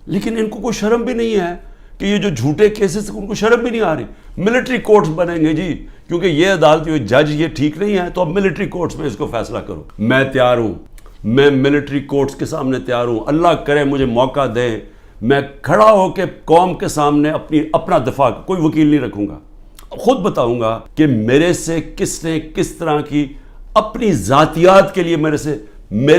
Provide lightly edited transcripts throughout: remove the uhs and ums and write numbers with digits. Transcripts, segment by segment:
لیکن ان کو کوئی شرم بھی نہیں ہے کہ یہ جو جھوٹے کیسز ان کو شرم بھی نہیں آ رہی. ملٹری کورٹس بنیں گے جی, کیونکہ یہ عدالت جج یہ ٹھیک نہیں ہے تو اب ملٹری کورٹس میں اس کو فیصلہ کرو. میں تیار ہوں, میں ملٹری کورٹس کے سامنے تیار ہوں. اللہ کرے مجھے موقع دے, میں کھڑا ہو کے قوم کے سامنے اپنا دفاع, کوئی وکیل نہیں رکھوں گا, خود بتاؤں گا کہ میرے سے کس نے کس طرح کی اپنی ذاتیات کے لیے میرے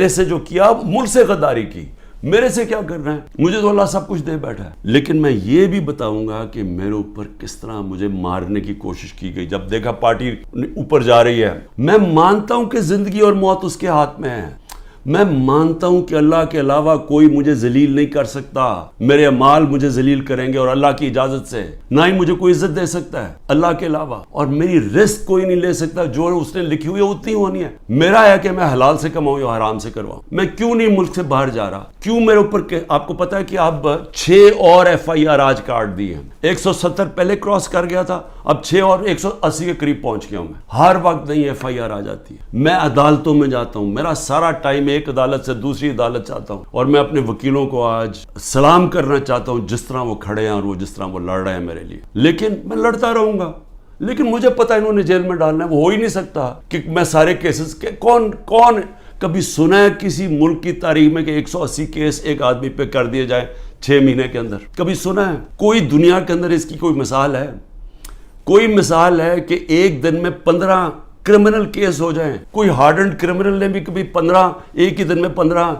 سے جو کیا, ملک سے غداری کی, میرے سے کیا کرنا ہے, مجھے تو اللہ سب کچھ دے بیٹھا ہے. لیکن میں یہ بھی بتاؤں گا کہ میرے اوپر کس طرح مجھے مارنے کی کوشش کی گئی. جب دیکھا پارٹی اوپر جا رہی ہے, میں مانتا ہوں کہ زندگی اور موت اس کے ہاتھ میں ہے. میں مانتا ہوں کہ اللہ کے علاوہ کوئی مجھے ذلیل نہیں کر سکتا. میرے اعمال مجھے ذلیل کریں گے اور اللہ کی اجازت سے, نہ ہی مجھے کوئی عزت دے سکتا ہے اللہ کے علاوہ. اور میری رزق کوئی نہیں لے سکتا, جو اس نے لکھی ہوئی ہے اتنی ہونی ہے. میرا ہے کہ میں حلال سے کماؤں یا حرام سے کرواؤں. میں کیوں نہیں ملک سے باہر جا رہا, کیوں میرے اوپر آپ کو پتا ہے کہ اب 6 اور FIR آج کاٹ دی ہیں. 170 پہلے کراس کر گیا تھا, اب 6 اور 180 کے قریب پہنچ گیا ہوں. میں ہر وقت نہیں FIR آ جاتی ہے. میں عدالتوں میں جاتا ہوں, میرا سارا ٹائم ایک عدالت سے دوسری عدالت چاہتا ہوں. اور میں اپنے وکیلوں کو آج سلام کرنا چاہتا ہوں جس طرح وہ کھڑے ہیں اور وہ جس طرح وہ لڑ رہے ہیں میرے لیے. لیکن میں لڑتا رہوں گا, لیکن مجھے پتا انہوں نے جیل میں ڈالنا ہے. وہ ہو ہی نہیں سکتا کہ میں سارے کیسز کے کون کبھی سنا ہے کسی ملک کی تاریخ میں کہ 180 کیس ایک آدمی پہ کر دیے جائیں 6 مہینے کے اندر؟ کبھی سنا ہے؟ کوئی دنیا کے اندر اس کی کوئی مثال ہے؟ کوئی مثال ہے کہ ایک دن میں 15 کرمنل کیس ہو جائیں؟ کوئی ہارڈنڈ کرمنل نے بھی کبھی 15 ایک ہی دن میں 15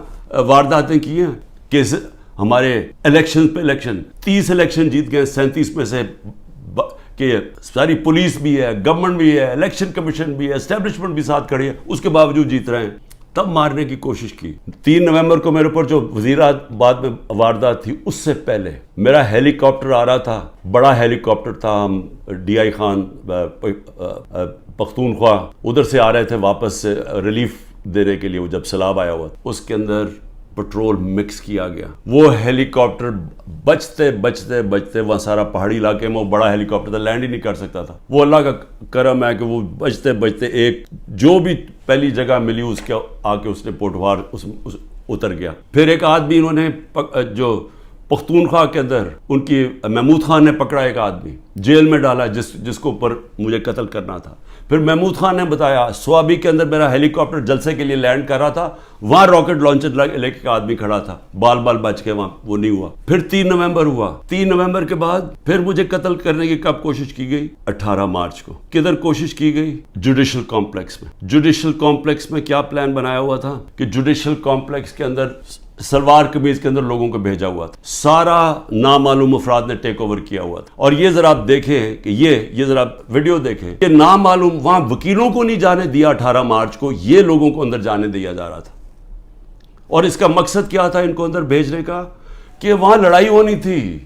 وارداتیں کی ہیں؟ کیس ہمارے الیکشن پہ الیکشن 30 الیکشن جیت گئے, 37 میں سے کہ ساری پولیس بھی ہے, گورنمنٹ بھی ہے, الیکشن کمیشن بھی ہے, اسٹیبلشمنٹ بھی ساتھ کھڑی ہے, اس کے باوجود جیت رہے ہیں. تب مارنے کی کوشش کی. 3 نومبر کو میرے اوپر جو وزیرآباد میں واردات تھی, اس سے پہلے میرا ہیلی کاپٹر آ رہا تھا, بڑا ہیلی کاپٹر تھا. ہم DI خان پختونخوا ادھر سے آ رہے تھے واپس ریلیف دینے کے لیے, وہ جب سیلاب آیا ہوا, اس کے اندر پٹرول مکس کیا گیا. وہ ہیلی کاپٹر بچتے وہاں سارا پہاڑی علاقے میں وہ بڑا ہیلی کاپٹر تھا, لینڈ ہی نہیں کر سکتا تھا. وہ اللہ کا کرم ہے کہ وہ بچتے ایک جو بھی پہلی جگہ ملی اس کے آ کے اس نے پوٹوار اتر گیا. پھر ایک آدمی انہوں نے جو پختونخوا کے اندر ان کی محمود خان نے پکڑا, ایک آدمی جیل میں ڈالا جس کو اوپر مجھے قتل کرنا تھا. پھر محمود خان نے بتایا سوابی کے اندر میرا ہیلی کاپٹر جلسے کے لیے لینڈ کر رہا تھا, وہاں راکٹ لانچر لے کے آدمی کھڑا تھا, بال بچ کے وہاں وہ نہیں ہوا. پھر 3 نومبر ہوا. 3 نومبر کے بعد پھر مجھے قتل کرنے کی کب کوشش کی گئی؟ 18 مارچ کو. کدھر کوشش کی گئی؟ جوڈیشل کمپلیکس میں. جوڈیشل کمپلیکس میں کیا پلان بنایا ہوا تھا کہ جوڈیشل کمپلیکس کے اندر سلوار قمیض کے اندر لوگوں کو بھیجا ہوا تھا. سارا نامعلوم افراد نے ٹیک اوور کیا ہوا تھا. اور یہ ذرا آپ دیکھیں کہ یہ ذرا ویڈیو دیکھیں کہ نامعلوم وہاں وکیلوں کو نہیں جانے دیا 18 مارچ کو, یہ لوگوں کو اندر جانے دیا جا رہا تھا. اور اس کا مقصد کیا تھا ان کو اندر بھیجنے کا؟ کہ وہاں لڑائی ہونی تھی,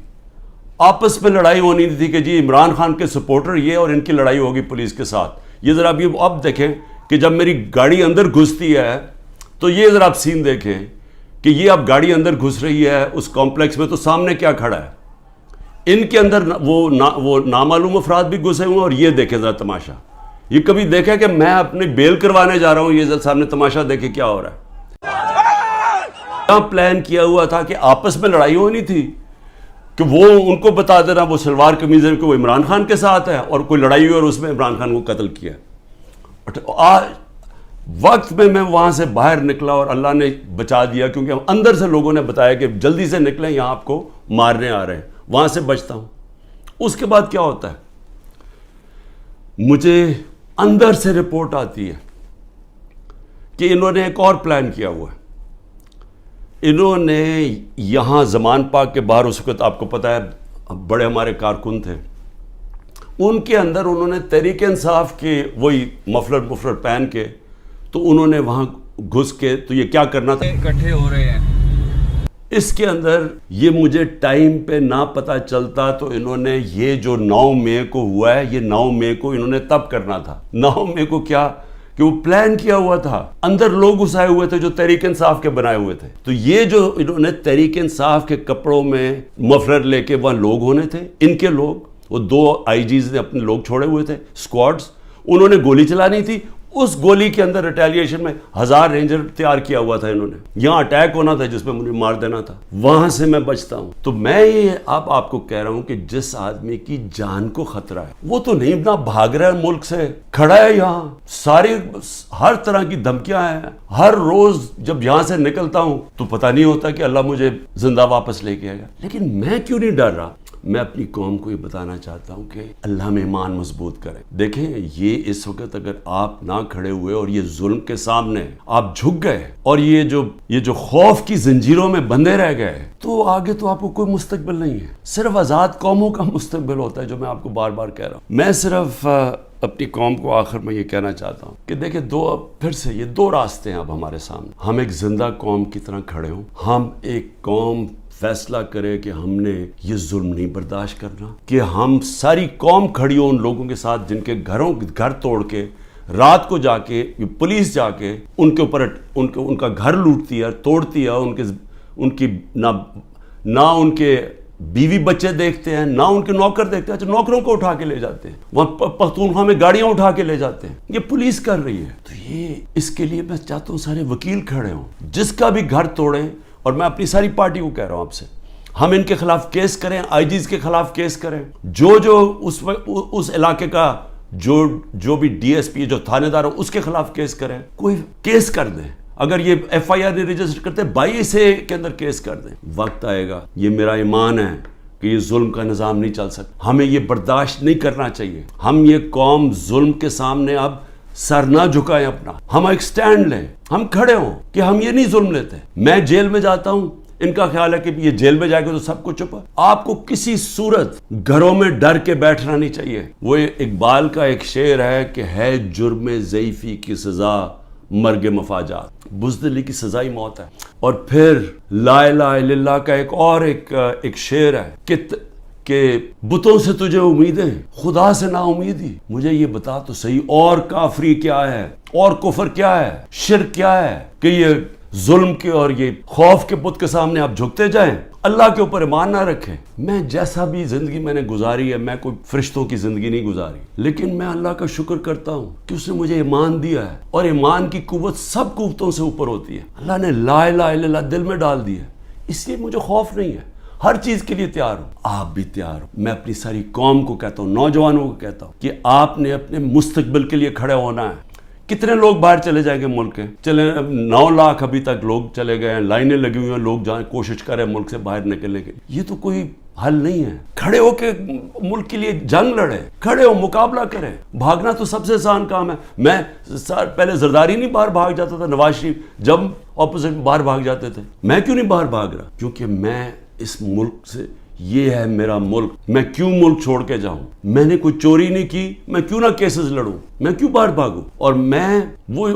آپس میں لڑائی ہونی تھی کہ جی عمران خان کے سپورٹر یہ اور ان کی لڑائی ہوگی پولیس کے ساتھ. یہ ذرا اب دیکھیں کہ جب میری گاڑی اندر گھستی ہے تو یہ ذرا آپ سین دیکھیں کہ یہ اب گاڑی اندر گھس رہی ہے اس کمپلیکس میں, تو سامنے کیا کھڑا ہے؟ ان کے اندر وہ نامعلوم افراد بھی گھسے ہوئے ہیں. اور یہ دیکھیں ذرا تماشا, یہ کبھی دیکھا کہ میں اپنی بیل کروانے جا رہا ہوں, یہ سامنے تماشا دیکھیں کیا ہو رہا ہے. پلان کیا ہوا تھا کہ آپس میں لڑائی ہونی تھی کہ وہ ان کو بتا دینا وہ سلوار قمیض کہ وہ عمران خان کے ساتھ ہے, اور کوئی لڑائی ہوئی اور اس میں عمران خان کو قتل کیا. وقت میں وہاں سے باہر نکلا اور اللہ نے بچا دیا, کیونکہ اندر سے لوگوں نے بتایا کہ جلدی سے نکلیں, یہاں آپ کو مارنے آ رہے ہیں. وہاں سے بچتا ہوں. اس کے بعد کیا ہوتا ہے, مجھے اندر سے رپورٹ آتی ہے کہ انہوں نے ایک اور پلان کیا ہوا ہے. انہوں نے یہاں زمان پاک کے باہر, اس وقت آپ کو پتہ ہے بڑے ہمارے کارکن تھے, ان کے اندر انہوں نے تحریک انصاف کے وہی مفلر پہن کے, تو انہوں نے وہاں گھس کے, تو یہ کیا کرنا تھا, اکٹھے ہو رہے ہیں. اس کے اندر یہ مجھے ٹائم پہ نہ پتہ چلتا تو انہوں نے یہ جو 9 مئی کو ہوا ہے, یہ 9 مئی کو انہوں نے تب کرنا تھا. 9 مئی کو کیا کہ وہ پلان کیا ہوا تھا, اندر لوگ گھسائے ہوئے تھے جو تحریک انصاف کے بنائے ہوئے تھے. تو یہ جو انہوں نے تحریک انصاف کے کپڑوں میں مفلر لے کے وہاں لوگ ہونے تھے, ان کے لوگ, وہ 2 IGs نے اپنے لوگ چھوڑے ہوئے تھے, اسکواڈز, انہوں نے گولی چلانی تھی, اس گولی کے اندر ریٹیلیشن میں 1000 رینجر تیار کیا ہوا تھا انہوں نے. یہاں اٹیک ہونا تھا جس پہ مجھے مار دینا تھا, وہاں سے میں بچتا ہوں. تو میں یہ اب آپ کو کہہ رہا ہوں کہ جس آدمی کی جان کو خطرہ ہے وہ تو نہیں نہ بھاگ رہا ہے ملک سے, کھڑا ہے یہاں, ساری ہر طرح کی دھمکیاں ہیں. ہر روز جب یہاں سے نکلتا ہوں تو پتہ نہیں ہوتا کہ اللہ مجھے زندہ واپس لے کے آئے گا. لیکن میں کیوں نہیں ڈر رہا؟ میں اپنی قوم کو یہ بتانا چاہتا ہوں کہ اللہ میں ایمان مضبوط کرے. دیکھیں یہ اس وقت اگر آپ نہ کھڑے ہوئے اور یہ ظلم کے سامنے آپ جھک گئے اور یہ جو خوف کی زنجیروں میں بندھے رہ گئے تو آگے تو آپ کو کوئی مستقبل نہیں ہے. صرف آزاد قوموں کا مستقبل ہوتا ہے, جو میں آپ کو بار بار کہہ رہا ہوں. میں صرف اپنی قوم کو آخر میں یہ کہنا چاہتا ہوں کہ دیکھیں پھر سے یہ دو راستے ہیں اب ہمارے سامنے. ہم ایک زندہ قوم کی طرح کھڑے ہوں, ہم ایک قوم فیصلہ کرے کہ ہم نے یہ ظلم نہیں برداشت کرنا, کہ ہم ساری قوم کھڑی ہو ان لوگوں کے ساتھ جن کے گھر توڑ کے رات کو جا کے پولیس جا کے ان کے اوپر ان کا گھر لوٹتی ہے, توڑتی ہے. ان کی نہ ان کے بیوی بچے دیکھتے ہیں, نہ ان کے نوکر دیکھتے ہیں. اچھا نوکروں کو اٹھا کے لے جاتے ہیں, وہاں پختونخوا میں گاڑیاں اٹھا کے لے جاتے ہیں. یہ پولیس کر رہی ہے. تو یہ اس کے لیے میں چاہتا ہوں سارے وکیل کھڑے ہوں, جس کا بھی گھر توڑیں. اور میں اپنی ساری پارٹی کو کہہ رہا ہوں آپ سے, ہم ان کے خلاف کیس کریں, آئی جیز کے خلاف کیس کریں. جو اس علاقے کا جو بھی ڈی ایس پی جو تھانے دار ہو اس کے خلاف کیس کریں. کوئی کیس کر دیں. اگر یہ ایف آئی آر نہیں رجسٹر کرتے 22 کے اندر کیس کر دیں. وقت آئے گا, یہ میرا ایمان ہے کہ یہ ظلم کا نظام نہیں چل سکتا. ہمیں یہ برداشت نہیں کرنا چاہیے. ہم یہ قوم ظلم کے سامنے اب سر نہ جھکائیں اپنا. ہم ایک سٹینڈ لیں, ہم کھڑے ہوں کہ ہم یہ نہیں ظلم لیتے. میں جیل میں جاتا ہوں, ان کا خیال ہے کہ یہ جیل میں جائے گا تو سب کچھ چھپا. آپ کو کسی صورت گھروں میں ڈر کے بیٹھنا نہیں چاہیے. وہ اقبال کا ایک شعر ہے کہ ہے جرم ضعیفی کی سزا مرگ مفاجات, بزدلی کی سزا ہی موت ہے. اور پھر لا الہ الا اللہ کا ایک شعر ہے کہ بتوں سے تجھے امیدیں, خدا سے نا امیدی. مجھے یہ بتا تو صحیح, اور کافری کیا ہے, اور کفر کیا ہے, شرک کیا ہے کہ یہ ظلم کے اور یہ خوف کے بت کے سامنے آپ جھکتے جائیں, اللہ کے اوپر ایمان نہ رکھیں. میں جیسا بھی زندگی میں نے گزاری ہے, میں کوئی فرشتوں کی زندگی نہیں گزاری, لیکن میں اللہ کا شکر کرتا ہوں کہ اس نے مجھے ایمان دیا ہے, اور ایمان کی قوت سب قوتوں سے اوپر ہوتی ہے. اللہ نے لا الہ الا اللہ دل میں ڈال دی ہے, اس لیے مجھے خوف نہیں ہے. ہر چیز کے لیے تیار ہوں, آپ بھی تیار ہو. میں اپنی ساری قوم کو کہتا ہوں, نوجوانوں کو کہتا ہوں کہ آپ نے اپنے مستقبل کے لیے کھڑے ہونا ہے. کتنے لوگ باہر چلے جائیں گے ملک کے, چلے 9 لاکھ ابھی تک لوگ چلے گئے ہیں, لائنیں لگی ہوئی ہیں, لوگ جائیں کوشش کریں ملک سے باہر نکلنے کی. یہ تو کوئی حل نہیں ہے. کھڑے ہو کے ملک کے لیے جنگ لڑے, کھڑے ہو مقابلہ کریں. بھاگنا تو سب سے آسان کام ہے. میں پہلے زرداری نہیں باہر بھاگ جاتا تھا, نواز شریف جب اپوزٹ باہر بھاگ جاتے تھے. میں کیوں نہیں باہر بھاگ رہا؟ کیونکہ میں اس ملک سے, یہ ہے میرا ملک, میں کیوں ملک چھوڑ کے جاؤں؟ میں نے کوئی چوری نہیں کی, میں کیوں نہ کیسز لڑوں, میں کیوں باہر بھاگوں؟ اور میں وہ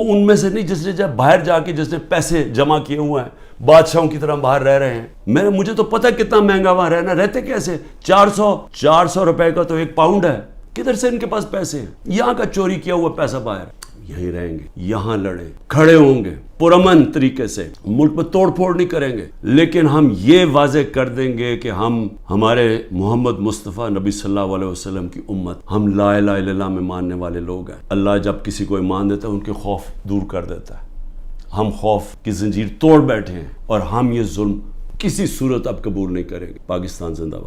ان میں سے نہیں جس نے جب باہر جا کے جس نے پیسے جمع کیے ہوئے ہیں, بادشاہوں کی طرح باہر رہ رہے ہیں. مجھے تو پتہ کتنا مہنگا وہاں رہنا, رہتے کیسے؟ 400 روپے کا تو 1 پاؤنڈ ہے. کدھر سے ان کے پاس پیسے ہیں؟ یہاں کا چوری کیا ہوا پیسہ باہر. یہیں رہیں گے, یہاں لڑیں, کھڑے ہوں گے پرامن طریقے سے, ملک میں توڑ پھوڑ نہیں کریں گے, لیکن ہم یہ واضح کر دیں گے کہ ہم ہمارے محمد مصطفیٰ نبی صلی اللہ علیہ وسلم کی امت, ہم لا الہ الا اللہ میں ماننے والے لوگ ہیں. اللہ جب کسی کو ایمان دیتا ہے ان کے خوف دور کر دیتا ہے. ہم خوف کی زنجیر توڑ بیٹھے ہیں, اور ہم یہ ظلم کسی صورت اب قبول نہیں کریں گے. پاکستان زندہ باد.